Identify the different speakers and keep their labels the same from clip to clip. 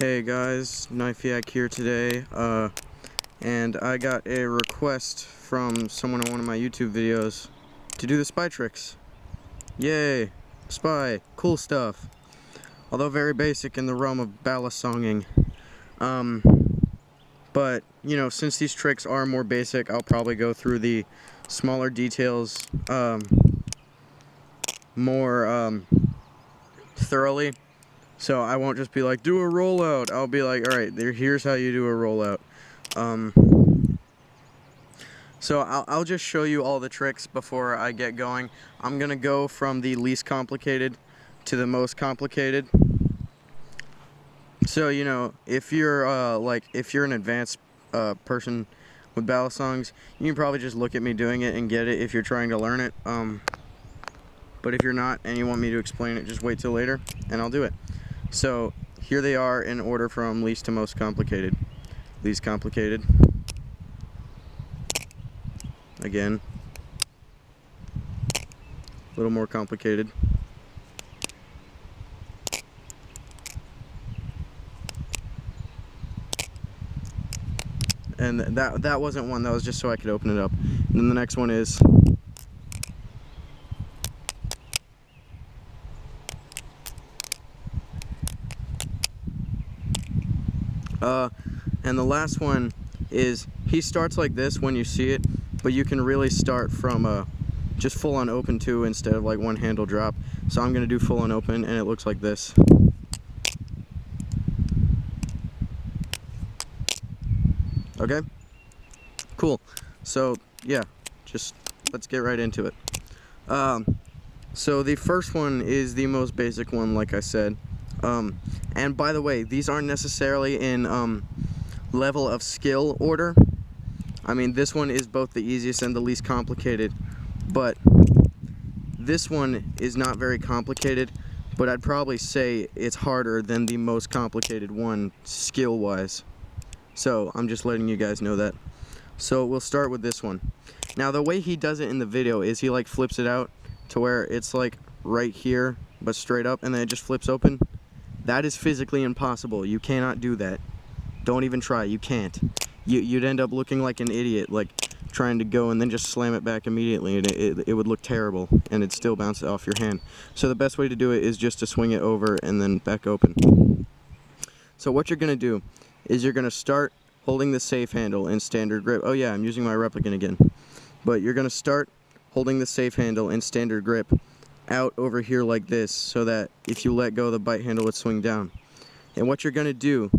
Speaker 1: Hey guys, Knifeyak here today, and I got a request from someone on one of my YouTube videos to do the spy tricks. Yay! Spy! Cool stuff. Although very basic in the realm of balisonging. But, you know, since these tricks are more basic, I'll probably go through the smaller details, more, thoroughly. So I won't just be like, do a rollout. I'll be like, alright, here's how you do a rollout. So I'll just show you all the tricks before I get going. I'm going to go from the least complicated to the most complicated. So, you know, if you're if you're an advanced person with balisongs, you can probably just look at me doing it and get it if you're trying to learn it. But if you're not and you want me to explain it, just wait till later and I'll do it. So here they are in order from least to most complicated. Least complicated. Again. A little more complicated. And that wasn't one, that was just so I could open it up. And then the next one is and the last one is, he starts like this when you see it, but you can really start from just full on open too instead of like one handle drop. So I'm gonna do full on open and it looks like this. Okay? Cool. So yeah, just let's get right into it. So the first one is the most basic one, like I said. And by the way, these aren't necessarily in level of skill order. I mean, this one is both the easiest and the least complicated, but this one is not very complicated, but I'd probably say it's harder than the most complicated one skill-wise. So I'm just letting you guys know that. So we'll start with this one. Now the way he does it in the video is he like flips it out to where it's like right here, but straight up, and then it just flips open. That is physically impossible. You cannot do that. Don't even try. You can't. You'd end up looking like an idiot, like trying to go and then just slam it back immediately, and it would look terrible, and it'd still bounce off your hand. So the best way to do it is just to swing it over and then back open. So what you're going to do is you're going to start holding the safe handle in standard grip. Oh yeah, I'm using my replicant again. But you're going to start holding the safe handle in standard grip out over here like this, so that if you let go, the bite handle would swing down. And what you're going to do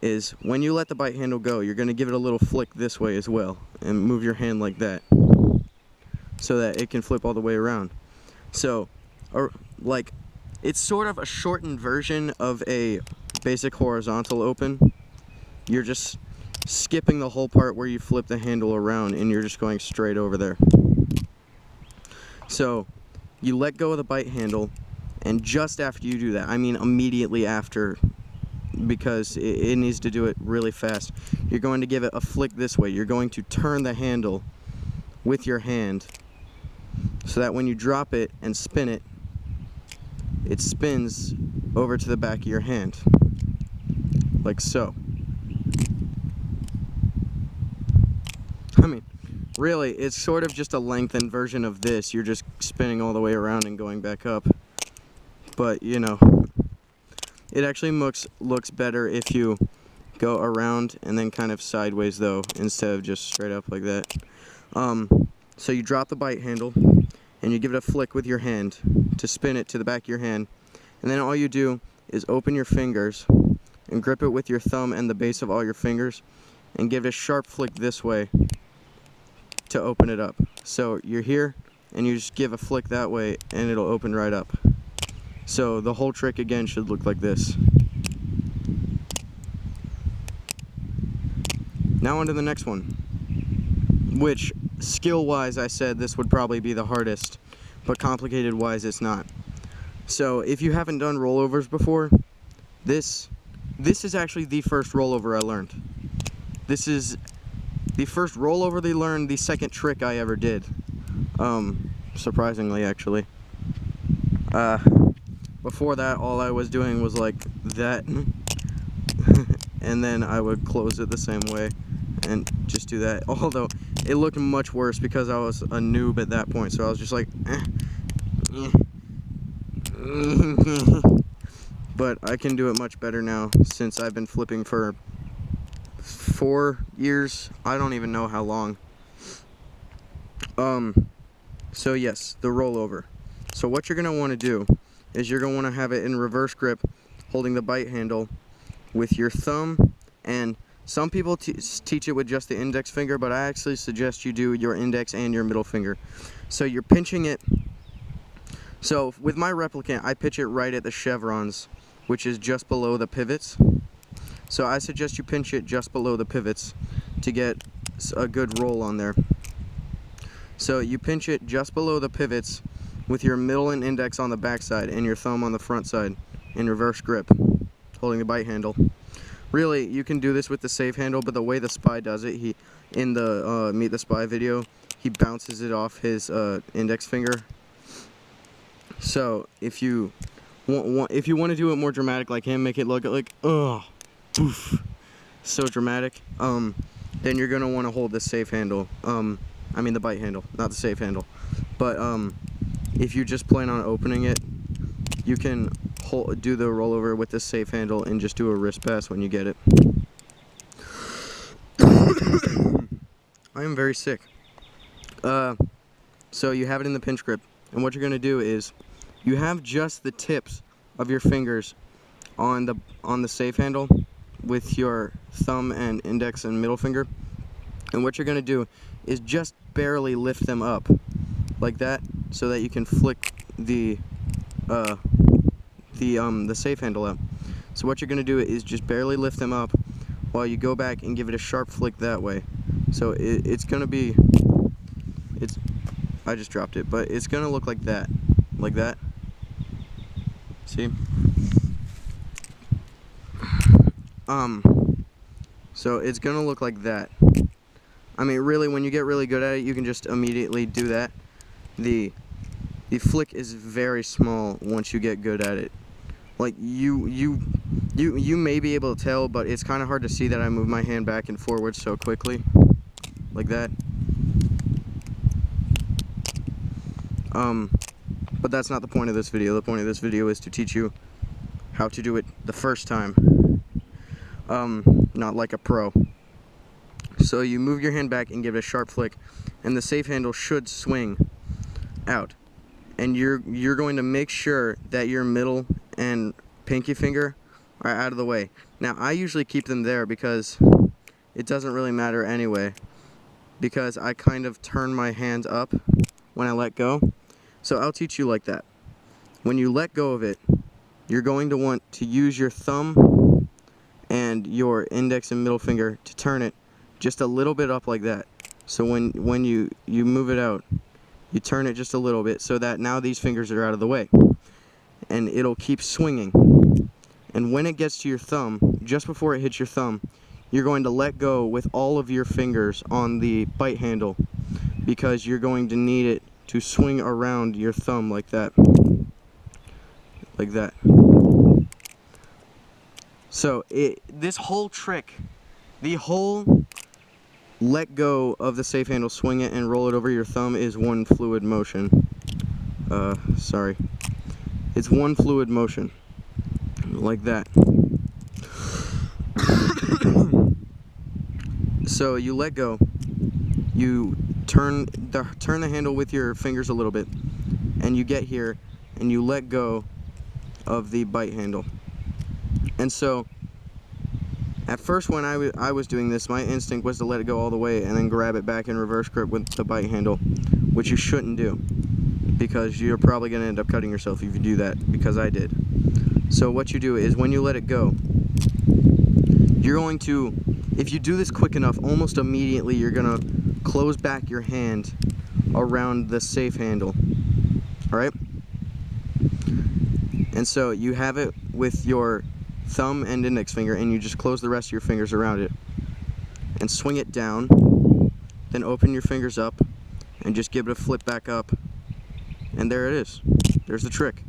Speaker 1: is, when you let the bite handle go, you're going to give it a little flick this way as well, and move your hand like that, so that it can flip all the way around. So, like, it's sort of a shortened version of a basic horizontal open. You're just skipping the whole part where you flip the handle around, and you're just going straight over there. So you let go of the bite handle, and just after you do that, I mean immediately after, because it needs to do it really fast, you're going to give it a flick this way. You're going to turn the handle with your hand so that when you drop it and spin it, it spins over to the back of your hand, like so. I mean, really, it's sort of just a lengthened version of this. You're just spinning all the way around and going back up. But, you know, it actually looks better if you go around and then kind of sideways, though, instead of just straight up like that. So you drop the bite handle, and you give it a flick with your hand to spin it to the back of your hand. And then all you do is open your fingers and grip it with your thumb and the base of all your fingers, and give it a sharp flick this way to open it up. So you're here, and you just give a flick that way, and it'll open right up. So the whole trick again should look like this. Now on to the next one, which skill-wise I said this would probably be the hardest, but complicated-wise it's not. So if you haven't done rollovers before, this is actually the first rollover I learned. This is the first rollover they learned, the second trick I ever did. Surprisingly, actually. Before that, all I was doing was like that. and then I would close it the same way and just do that. Although it looked much worse because I was a noob at that point, so I was just like but I can do it much better now since I've been flipping for 4 years. I don't even know how long. So yes, the rollover. So what you're gonna want to do is you're gonna want to have it in reverse grip, holding the bite handle with your thumb, and some people teach it with just the index finger, but I actually suggest you do your index and your middle finger. So you're pinching it. So with my replicant, I pitch it right at the chevrons, which is just below the pivots. So I suggest you pinch it just below the pivots to get a good roll on there. So you pinch it just below the pivots with your middle and index on the back side and your thumb on the front side in reverse grip, holding the bite handle. Really, you can do this with the safe handle, but the way the spy does it, in the Meet the Spy video, he bounces it off his index finger. So if you want to do it more dramatic like him, make it look like poof, so dramatic, then you're gonna want to hold the safe handle. I mean the bite handle, not the safe handle. But if you just plan on opening it, you can do the rollover with the safe handle and just do a wrist pass when you get it. I am very sick. So you have it in the pinch grip, and what you're gonna do is you have just the tips of your fingers on the safe handle with your thumb and index and middle finger, and what you're gonna do is just barely lift them up like that, so that you can flick the safe handle out. So what you're gonna do is just barely lift them up while you go back and give it a sharp flick that way. So it's gonna be, I just dropped it, but it's gonna look like that, see? So it's gonna look like that. I mean, really, when you get really good at it, you can just immediately do that. The flick is very small once you get good at it. Like you may be able to tell, but it's kind of hard to see that I move my hand back and forward so quickly, like that. But that's not the point of this video. The point of this video is to teach you how to do it the first time, not like a pro. So you move your hand back and give it a sharp flick, and the safe handle should swing out. And you're going to make sure that your middle and pinky finger are out of the way. Now I usually keep them there because it doesn't really matter anyway, because I kind of turn my hand up when I let go. So I'll teach you like that. When you let go of it, you're going to want to use your thumb and your index and middle finger to turn it just a little bit up like that. So when you move it out, you turn it just a little bit so that now these fingers are out of the way, and it'll keep swinging. And when it gets to your thumb, just before it hits your thumb, you're going to let go with all of your fingers on the bite handle, because you're going to need it to swing around your thumb like that. Like that. So this whole trick, the whole let go of the safe handle, swing it, and roll it over your thumb is one fluid motion. Sorry. It's one fluid motion. Like that. So you let go. You turn the handle with your fingers a little bit, and you get here, and you let go of the bite handle. And so at first, when I was doing this, my instinct was to let it go all the way and then grab it back in reverse grip with the bite handle, which you shouldn't do, because you're probably going to end up cutting yourself if you do that, because I did. So what you do is, when you let it go, you're going to, if you do this quick enough, almost immediately you're going to close back your hand around the safe handle. Alright? And so you have it with your thumb and index finger, and you just close the rest of your fingers around it and swing it down, then open your fingers up and just give it a flip back up, and there it is. There's the trick.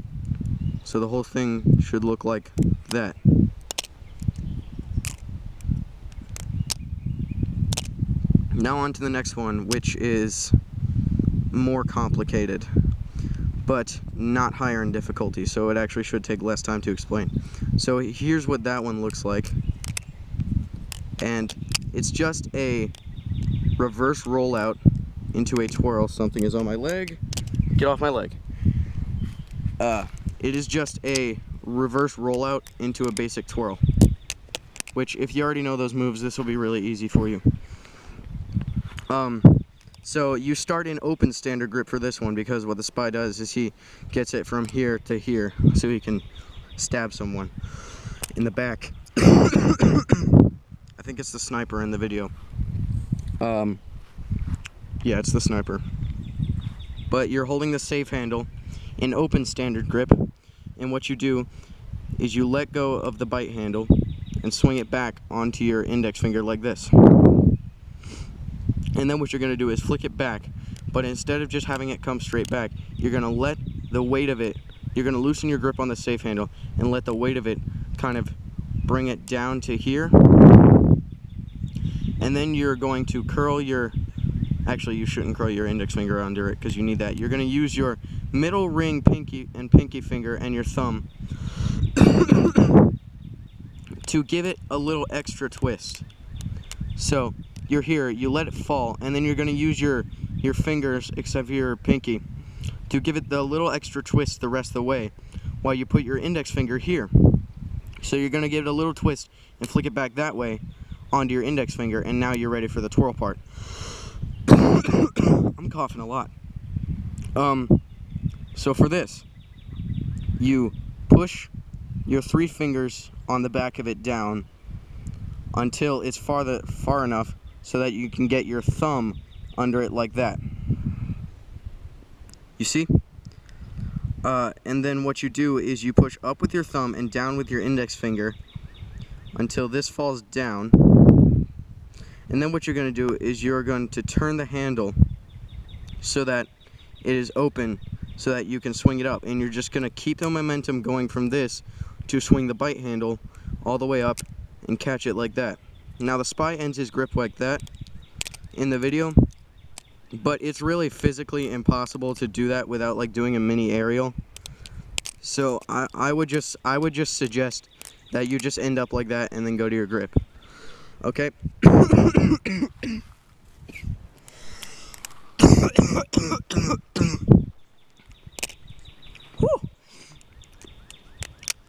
Speaker 1: So the whole thing should look like that. Now on to the next one, which is more complicated, but not higher in difficulty, so it actually should take less time to explain. So here's what that one looks like. And it's just a reverse rollout into a twirl. Something is on my leg. Get off my leg. It is just a reverse rollout into a basic twirl, which if you already know those moves, this will be really easy for you. So you start in open standard grip for this one, because what the spy does is he gets it from here to here so he can stab someone in the back. I think it's the sniper in the video. Yeah, it's the sniper. But you're holding the safe handle in open standard grip, and what you do is you let go of the bite handle and swing it back onto your index finger like this. And then what you're going to do is flick it back, but instead of just having it come straight back, you're going to let the weight of it, you're going to loosen your grip on the safe handle and let the weight of it kind of bring it down to here. And then you're going to curl your, actually you shouldn't curl your index finger under it because you need that. You're going to use your middle ring pinky finger and your thumb to give it a little extra twist. So you're here, you let it fall, and then you're going to use your fingers, except for your pinky, to give it the little extra twist the rest of the way, while you put your index finger here. So you're going to give it a little twist and flick it back that way onto your index finger, and now you're ready for the twirl part. I'm coughing a lot. So for this, you push your 3 fingers on the back of it down until it's far enough so that you can get your thumb under it like that. You see? And then what you do is you push up with your thumb and down with your index finger until this falls down. And then what you're going to do is you're going to turn the handle so that it is open so that you can swing it up. And you're just going to keep the momentum going from this to swing the bite handle all the way up and catch it like that. Now the spy ends his grip like that in the video, but it's really physically impossible to do that without like doing a mini aerial. So I would just suggest that you just end up like that and then go to your grip. Okay?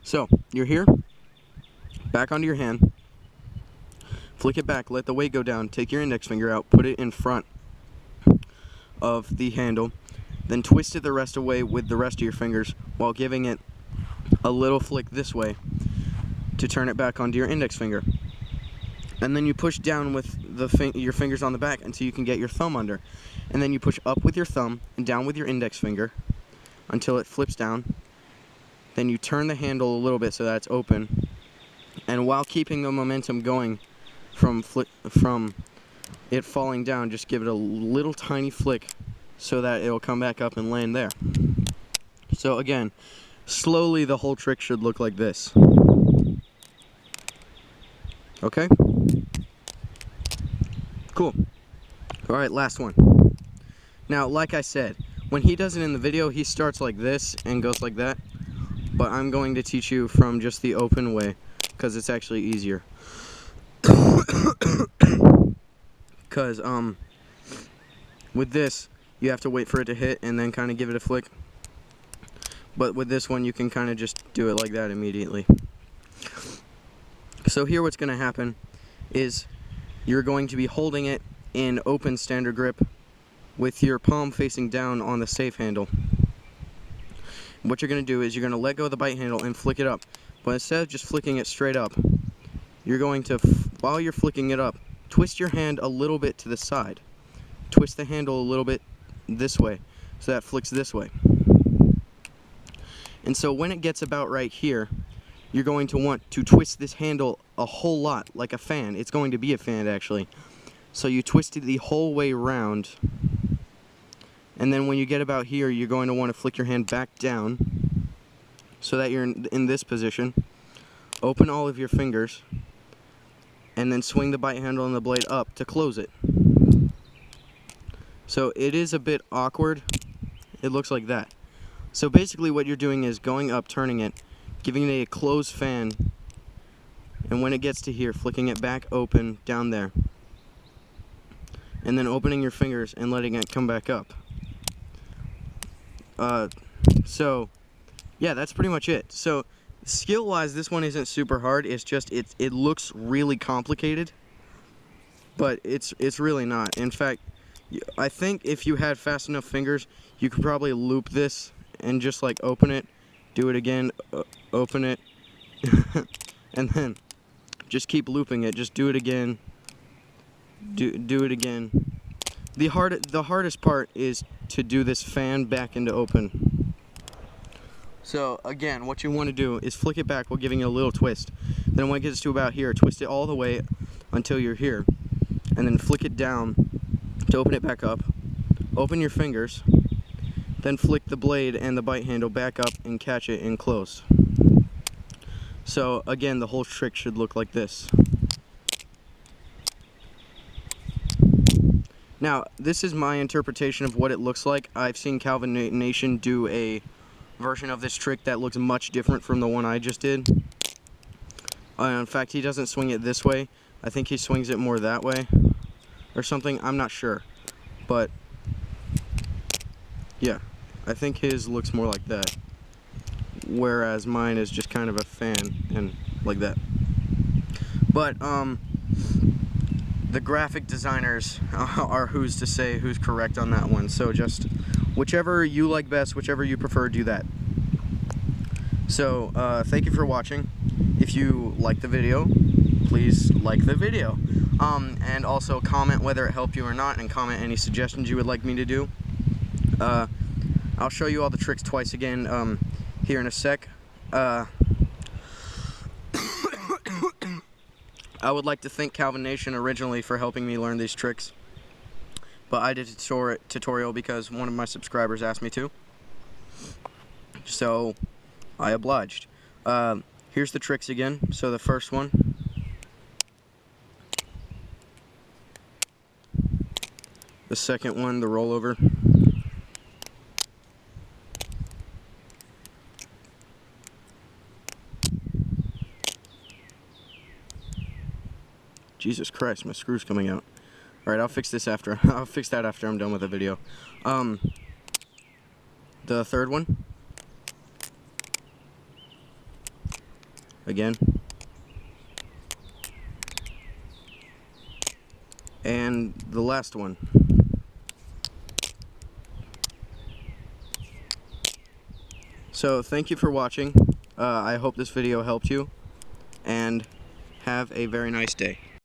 Speaker 1: So you're here, back onto your hand. Flick it back, let the weight go down, take your index finger out, put it in front of the handle, then twist it the rest away with the rest of your fingers while giving it a little flick this way to turn it back onto your index finger. And then you push down with your fingers on the back until you can get your thumb under. And then you push up with your thumb and down with your index finger until it flips down. Then you turn the handle a little bit so that it's open. And while keeping the momentum going from it falling down, just give it a little tiny flick so that it'll come back up and land there. So again, slowly the whole trick should look like this. Okay? Cool. Alright, last one. Now, like I said, when he does it in the video, he starts like this and goes like that. But I'm going to teach you from just the open way, because it's actually easier. Because, with this, you have to wait for it to hit and then kind of give it a flick. But with this one, you can kind of just do it like that immediately. So here what's going to happen is you're going to be holding it in open standard grip with your palm facing down on the safe handle. What you're going to do is you're going to let go of the bite handle and flick it up. But instead of just flicking it straight up, you're going to, while you're flicking it up, twist your hand a little bit to the side. Twist the handle a little bit this way, so that flicks this way. And so when it gets about right here, you're going to want to twist this handle a whole lot, like a fan. It's going to be a fan, actually. So you twist it the whole way around. And then when you get about here, you're going to want to flick your hand back down so that you're in this position. Open all of your fingers, and then swing the bite handle and the blade up to close it. So it is a bit awkward. It looks like that. So basically what you're doing is going up, turning it, giving it a closed fan, and when it gets to here, flicking it back open down there. And then opening your fingers and letting it come back up. So yeah, that's pretty much it. So skill-wise, this one isn't super hard. It's just it looks really complicated, but it's really not. In fact, I think if you had fast enough fingers, you could probably loop this and just like open it, do it again, open it, and then just keep looping it. Just do it again. Do it again. The hardest part is to do this fan back into open. So again, what you want to do is flick it back while giving it a little twist. Then when it gets to about here, twist it all the way until you're here, and then flick it down to open it back up. Open your fingers, then flick the blade and the bite handle back up and catch it in close. So again, the whole trick should look like this. Now, this is my interpretation of what it looks like. I've seen Calvin Nation do a version of this trick that looks much different from the one I just did. In fact, he doesn't swing it this way. I think he swings it more that way or something. I'm not sure. But yeah, I think his looks more like that, whereas mine is just kind of a fan and like that. But the graphic designers are who's to say who's correct on that one. So just whichever you like best, whichever you prefer, do that. So thank you for watching. If you like the video, please like the video, and also comment whether it helped you or not, and comment any suggestions you would like me to do. I'll show you all the tricks twice again here in a sec. I would like to thank Calvin Nation originally for helping me learn these tricks, but I did a tutorial because one of my subscribers asked me to, so I obliged. Here's the tricks again. So the first one, the second one, the rollover, Jesus Christ, my screw's coming out. Alright, I'll fix this after. I'll fix that after I'm done with the video. The third one. Again. And the last one. So, thank you for watching. I hope this video helped you. And have a very nice day.